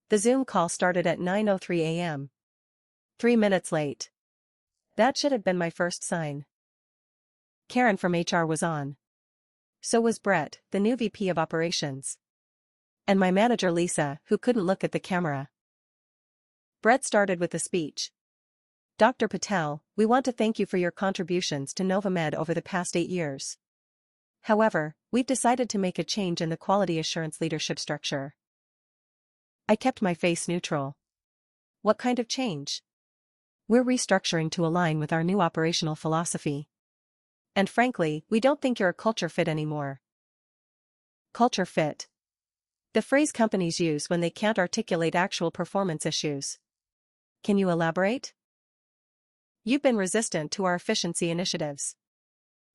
The Zoom call started at 9:03 a.m. 3 minutes late. That should have been my first sign. Karen from HR was on. So was Brett, the new VP of Operations. And my manager Lisa, who couldn't look at the camera. Brett started with a speech. Dr. Patel, we want to thank you for your contributions to Novamed over the past 8 years. However, we've decided to make a change in the quality assurance leadership structure. I kept my face neutral. What kind of change? We're restructuring to align with our new operational philosophy. And frankly, we don't think you're a culture fit anymore. Culture fit. The phrase companies use when they can't articulate actual performance issues. Can you elaborate? You've been resistant to our efficiency initiatives.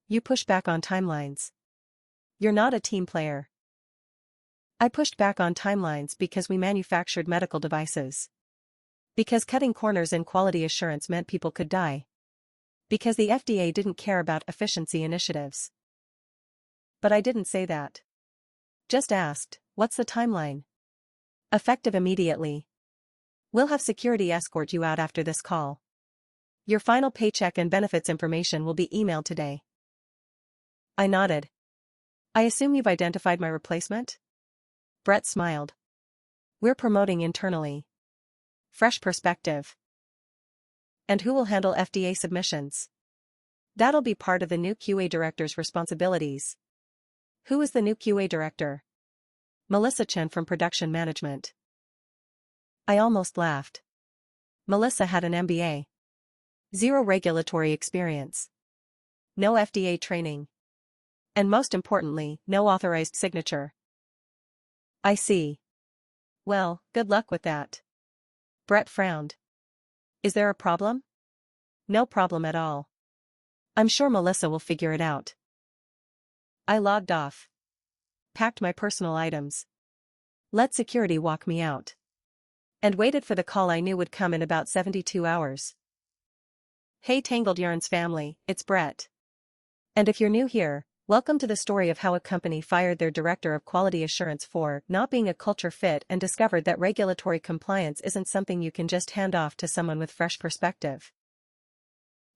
You push back on timelines. You're not a team player. I pushed back on timelines because we manufactured medical devices. Because cutting corners in quality assurance meant people could die. Because the FDA didn't care about efficiency initiatives. But I didn't say that. Just asked, what's the timeline? Effective immediately. We'll have security escort you out after this call. Your final paycheck and benefits information will be emailed today. I nodded. I assume you've identified my replacement? Brett smiled. We're promoting internally. Fresh perspective. And who will handle FDA submissions? That'll be part of the new QA director's responsibilities. Who is the new QA director? Melissa Chen from Production Management. I almost laughed. Melissa had an MBA. 0 regulatory experience. No FDA training. And most importantly, no authorized signature. I see. Well, good luck with that. Brett frowned. Is there a problem? No problem at all. I'm sure Melissa will figure it out. I logged off. Packed my personal items. Let security walk me out. And waited for the call I knew would come in about 72 hours. Hey Tangled Yarns family, it's Brett. And if you're new here, welcome to the story of how a company fired their director of quality assurance for not being a culture fit and discovered that regulatory compliance isn't something you can just hand off to someone with fresh perspective.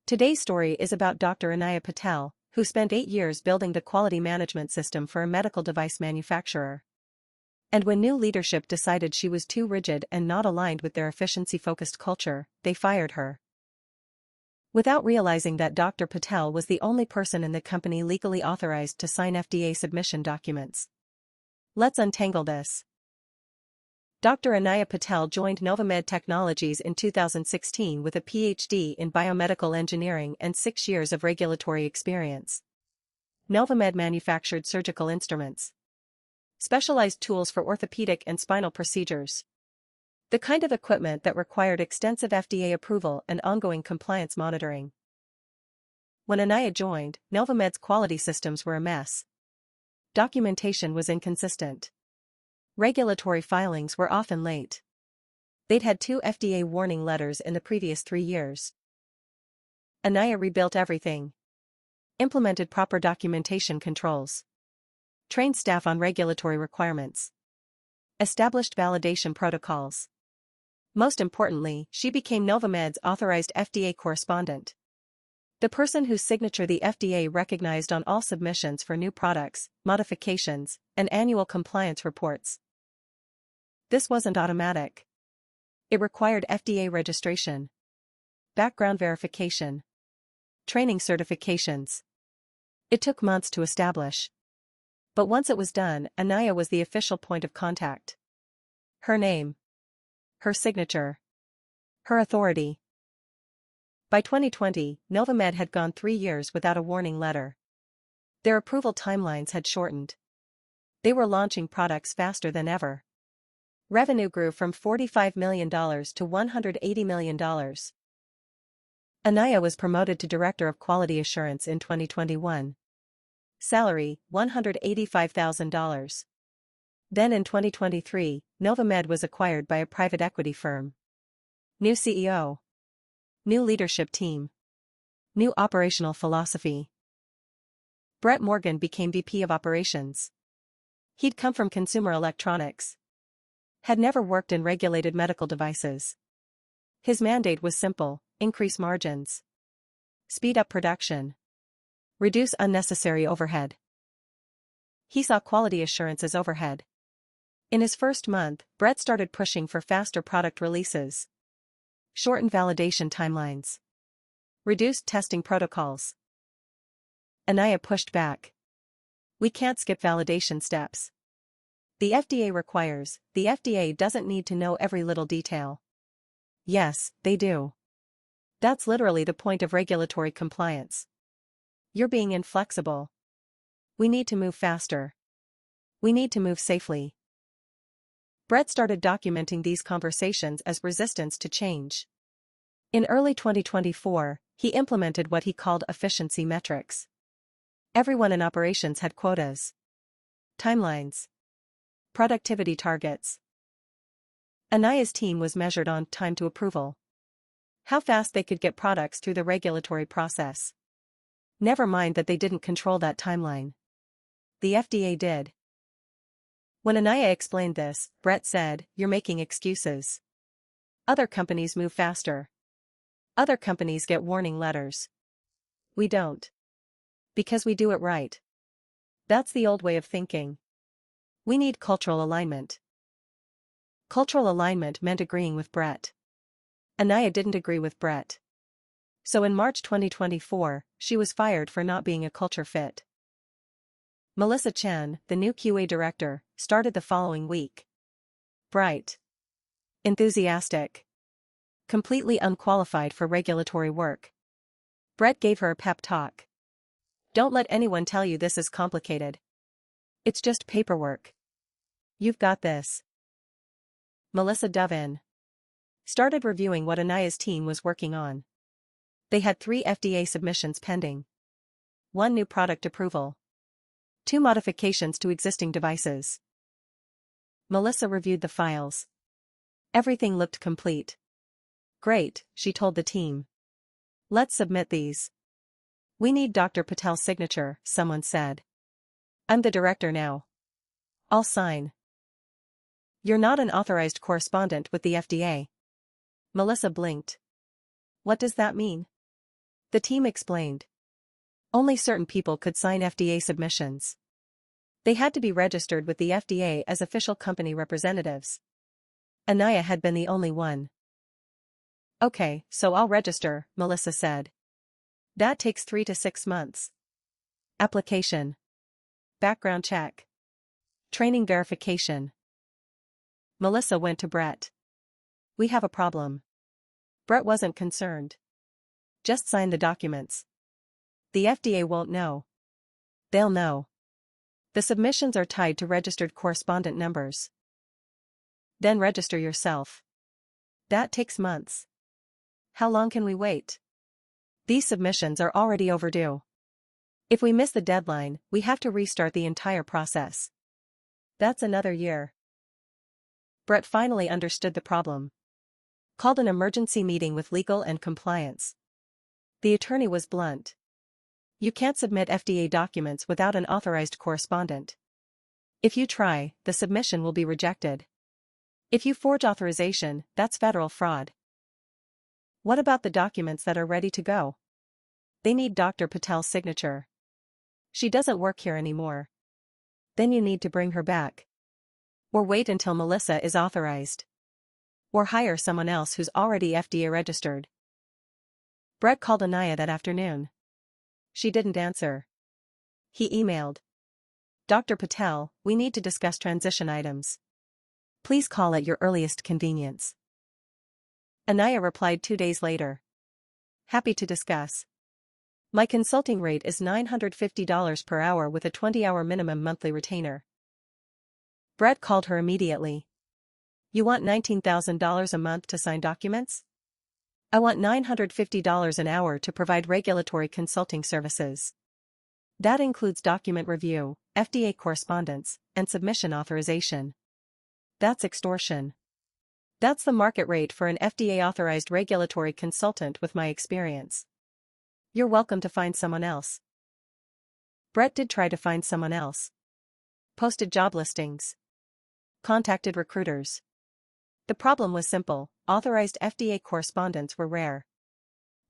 Today's story is about Dr. Anaya Patel, who spent 8 years building the quality management system for a medical device manufacturer. And when new leadership decided she was too rigid and not aligned with their efficiency-focused culture, they fired her. Without realizing that Dr. Patel was the only person in the company legally authorized to sign FDA submission documents. Let's untangle this. Dr. Anaya Patel joined Novamed Technologies in 2016 with a PhD in biomedical engineering and 6 years of regulatory experience. Novamed manufactured surgical instruments, specialized tools for orthopedic and spinal procedures. The kind of equipment that required extensive FDA approval and ongoing compliance monitoring. When Anaya joined, Novamed's quality systems were a mess. Documentation was inconsistent. Regulatory filings were often late. They'd had 2 FDA warning letters in the previous 3 years. Anaya rebuilt everything. Implemented proper documentation controls. Trained staff on regulatory requirements. Established validation protocols. Most importantly, she became Novamed's authorized FDA correspondent. The person whose signature the FDA recognized on all submissions for new products, modifications, and annual compliance reports. This wasn't automatic. It required FDA registration, background verification, training certifications. It took months to establish. But once it was done, Anaya was the official point of contact. Her name. Her signature. Her authority. By 2020, Novamed had gone 3 years without a warning letter. Their approval timelines had shortened. They were launching products faster than ever. Revenue grew from $45 million to $180 million. Anaya was promoted to Director of Quality Assurance in 2021. Salary, $185,000. Then in 2023, Novamed was acquired by a private equity firm. New CEO. New leadership team. New operational philosophy. Brett Morgan became VP of Operations. He'd come from consumer electronics. Had never worked in regulated medical devices. His mandate was simple: increase margins, speed up production, reduce unnecessary overhead. He saw quality assurance as overhead. In his first month, Brett started pushing for faster product releases, shortened validation timelines, reduced testing protocols. Anaya pushed back. We can't skip validation steps. The FDA doesn't need to know every little detail. Yes, they do. That's literally the point of regulatory compliance. You're being inflexible. We need to move faster. We need to move safely. Brett started documenting these conversations as resistance to change. In early 2024, he implemented what he called efficiency metrics. Everyone in operations had quotas, timelines, productivity targets. Anaya's team was measured on time to approval. How fast they could get products through the regulatory process. Never mind that they didn't control that timeline. The FDA did. When Anaya explained this, Brett said, "You're making excuses. Other companies move faster. Other companies get warning letters. We don't. Because we do it right. That's the old way of thinking. We need cultural alignment." Cultural alignment meant agreeing with Brett. Anaya didn't agree with Brett. So in March 2024, she was fired for not being a culture fit. Melissa Chen, the new QA director, started the following week. Bright, enthusiastic, completely unqualified for regulatory work. Brett gave her a pep talk. Don't let anyone tell you this is complicated. It's just paperwork. You've got this. Melissa dove in. Started reviewing what Anaya's team was working on. They had 3 FDA submissions pending. 1 new product approval. 2 modifications to existing devices. Melissa reviewed the files. Everything looked complete. Great, she told the team. Let's submit these. We need Dr. Patel's signature, someone said. I'm the director now. I'll sign. You're not an authorized correspondent with the FDA. Melissa blinked. What does that mean? The team explained. Only certain people could sign FDA submissions. They had to be registered with the FDA as official company representatives. Anaya had been the only one. Okay, so I'll register, Melissa said. That takes 3 to 6 months. Application. Background check. Training verification. Melissa went to Brett. We have a problem. Brett wasn't concerned. Just sign the documents. The FDA won't know. They'll know. The submissions are tied to registered correspondent numbers. Then register yourself. That takes months. How long can we wait? These submissions are already overdue. If we miss the deadline, we have to restart the entire process. That's another year. Brett finally understood the problem. Called an emergency meeting with legal and compliance. The attorney was blunt. You can't submit FDA documents without an authorized correspondent. If you try, the submission will be rejected. If you forge authorization, that's federal fraud. What about the documents that are ready to go? They need Dr. Patel's signature. She doesn't work here anymore. Then you need to bring her back. Or wait until Melissa is authorized. Or hire someone else who's already FDA registered. Brett called Anaya that afternoon. She didn't answer. He emailed. Dr. Patel, we need to discuss transition items. Please call at your earliest convenience. Anaya replied 2 days later. Happy to discuss. My consulting rate is $950 per hour with a 20-hour minimum monthly retainer. Brett called her immediately. You want $19,000 a month to sign documents? I want $950 an hour to provide regulatory consulting services. That includes document review, FDA correspondence, and submission authorization. That's extortion. That's the market rate for an FDA-authorized regulatory consultant with my experience. You're welcome to find someone else. Brett did try to find someone else. Posted job listings. Contacted recruiters. The problem was simple: authorized FDA correspondents were rare.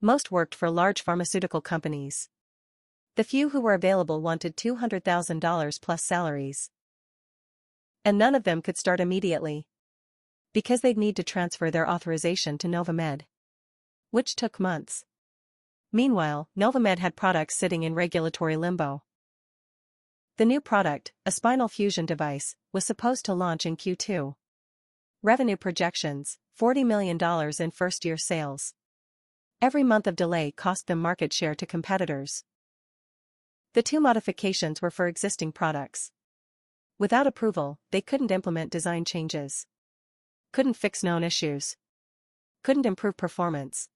Most worked for large pharmaceutical companies. The few who were available wanted $200,000 plus salaries. And none of them could start immediately, because they'd need to transfer their authorization to Novamed, which took months. Meanwhile, Novamed had products sitting in regulatory limbo. The new product, a spinal fusion device, was supposed to launch in Q2. Revenue projections: $40 million in first-year sales. Every month of delay cost them market share to competitors. The two modifications were for existing products. Without approval, they couldn't implement design changes. Couldn't fix known issues. Couldn't improve performance.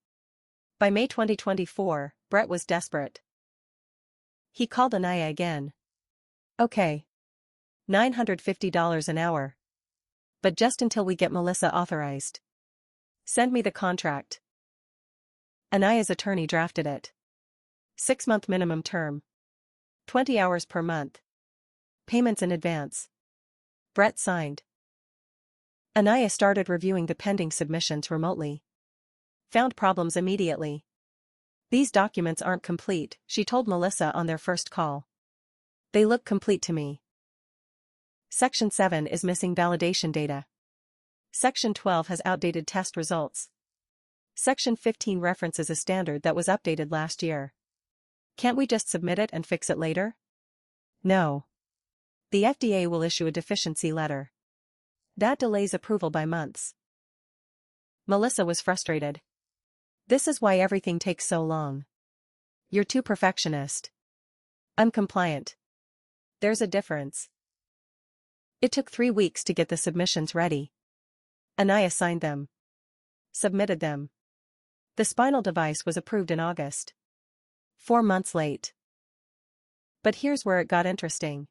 By May 2024, Brett was desperate. He called Anaya again. Okay. $950 an hour. But just until we get Melissa authorized. Send me the contract. Anaya's attorney drafted it. 6-month minimum term. 20 hours per month. Payments in advance. Brett signed. Anaya started reviewing the pending submissions remotely. Found problems immediately. These documents aren't complete, she told Melissa on their first call. They look complete to me. Section 7 is missing validation data. Section 12 has outdated test results. Section 15 references a standard that was updated last year. Can't we just submit it and fix it later? No. The FDA will issue a deficiency letter. That delays approval by months. Melissa was frustrated. This is why everything takes so long. You're too perfectionist. I'm compliant. There's a difference. It took 3 weeks to get the submissions ready. Anaya signed them. Submitted them. The spinal device was approved in August. 4 months late. But here's where it got interesting.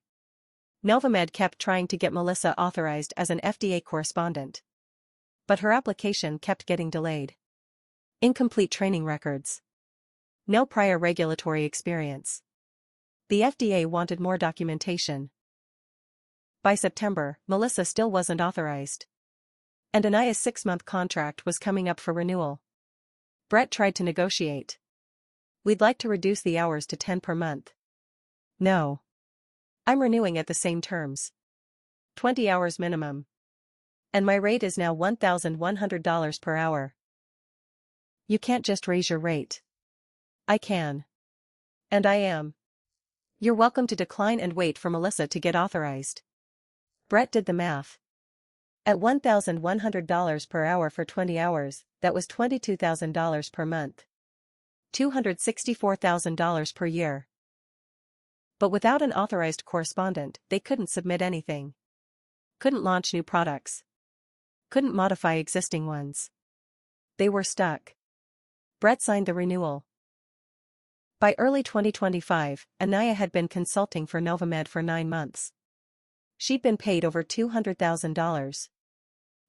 Novamed kept trying to get Melissa authorized as an FDA correspondent. But her application kept getting delayed. Incomplete training records. No prior regulatory experience. The FDA wanted more documentation. By September, Melissa still wasn't authorized. And Anaya's 6-month contract was coming up for renewal. Brett tried to negotiate. We'd like to reduce the hours to 10 per month. No. I'm renewing at the same terms. 20 hours minimum. And my rate is now $1,100 per hour. You can't just raise your rate. I can. And I am. You're welcome to decline and wait for Melissa to get authorized. Brett did the math. At $1,100 per hour for 20 hours, that was $22,000 per month. $264,000 per year. But without an authorized correspondent, they couldn't submit anything. Couldn't launch new products. Couldn't modify existing ones. They were stuck. Brett signed the renewal. By early 2025, Anaya had been consulting for Novamed for 9 months. She'd been paid over $200,000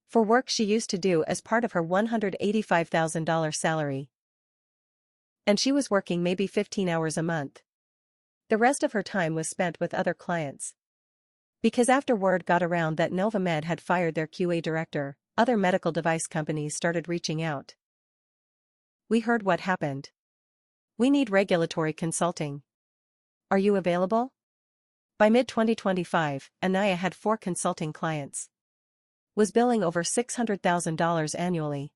for work she used to do as part of her $185,000 salary. And she was working maybe 15 hours a month. The rest of her time was spent with other clients. Because after word got around that Novamed had fired their QA director, other medical device companies started reaching out. We heard what happened. We need regulatory consulting. Are you available? By mid-2025, Anaya had 4 consulting clients. Was billing over $600,000 annually.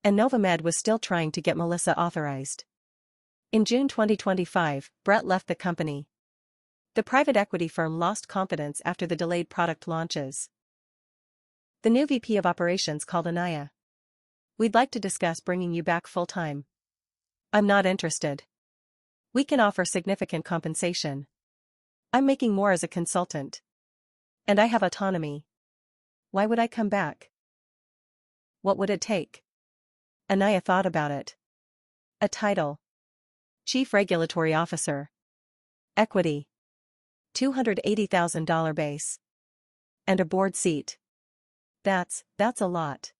And Novamed was still trying to get Melissa authorized. In June 2025, Brett left the company. The private equity firm lost confidence after the delayed product launches. The new VP of Operations called Anaya. We'd like to discuss bringing you back full-time. I'm not interested. We can offer significant compensation. I'm making more as a consultant. And I have autonomy. Why would I come back? What would it take? Anaya thought about it. A title. Chief Regulatory Officer. Equity. $280,000 base. And a board seat. That's a lot.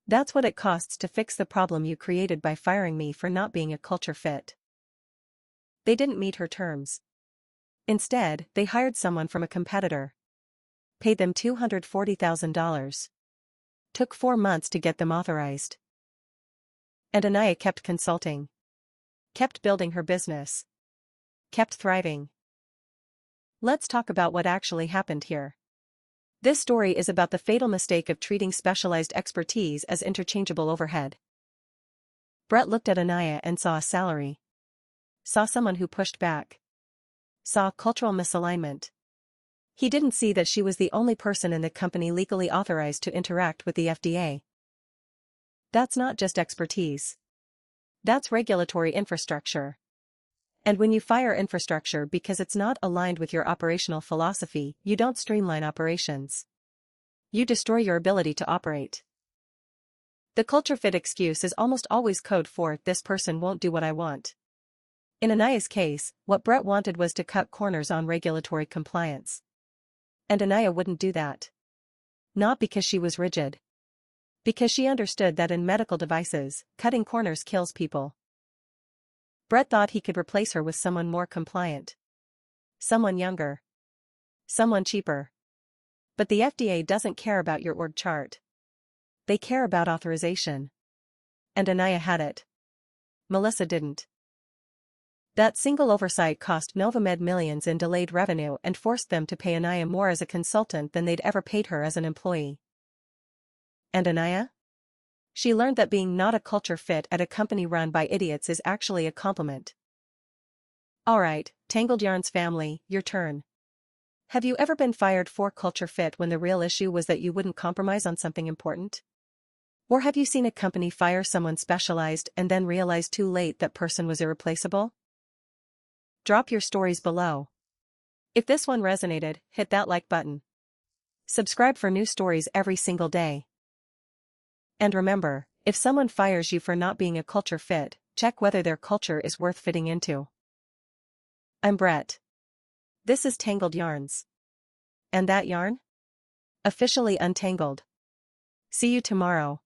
That's what it costs to fix the problem you created by firing me for not being a culture fit. They didn't meet her terms. Instead, they hired someone from a competitor. Paid them $240,000. Took 4 months to get them authorized. And Anaya kept consulting. Kept building her business. Kept thriving. Let's talk about what actually happened here. This story is about the fatal mistake of treating specialized expertise as interchangeable overhead. Brett looked at Anaya and saw a salary. Saw someone who pushed back. Saw cultural misalignment. He didn't see that she was the only person in the company legally authorized to interact with the FDA. That's not just expertise. That's regulatory infrastructure. And when you fire infrastructure because it's not aligned with your operational philosophy, you don't streamline operations. You destroy your ability to operate. The culture fit excuse is almost always code for "this person won't do what I want." In Anaya's case, what Brett wanted was to cut corners on regulatory compliance. And Anaya wouldn't do that. Not because she was rigid. Because she understood that in medical devices, cutting corners kills people. Brett thought he could replace her with someone more compliant. Someone younger. Someone cheaper. But the FDA doesn't care about your org chart. They care about authorization. And Anaya had it. Melissa didn't. That single oversight cost Novamed millions in delayed revenue and forced them to pay Anaya more as a consultant than they'd ever paid her as an employee. And Anaya? She learned that being not a culture fit at a company run by idiots is actually a compliment. Alright, Tangled Yarns family, your turn. Have you ever been fired for culture fit when the real issue was that you wouldn't compromise on something important? Or have you seen a company fire someone specialized and then realize too late that person was irreplaceable? Drop your stories below. If this one resonated, hit that like button. Subscribe for new stories every single day. And remember, if someone fires you for not being a culture fit, check whether their culture is worth fitting into. I'm Brett. This is Tangled Yarns. And that yarn? Officially untangled. See you tomorrow.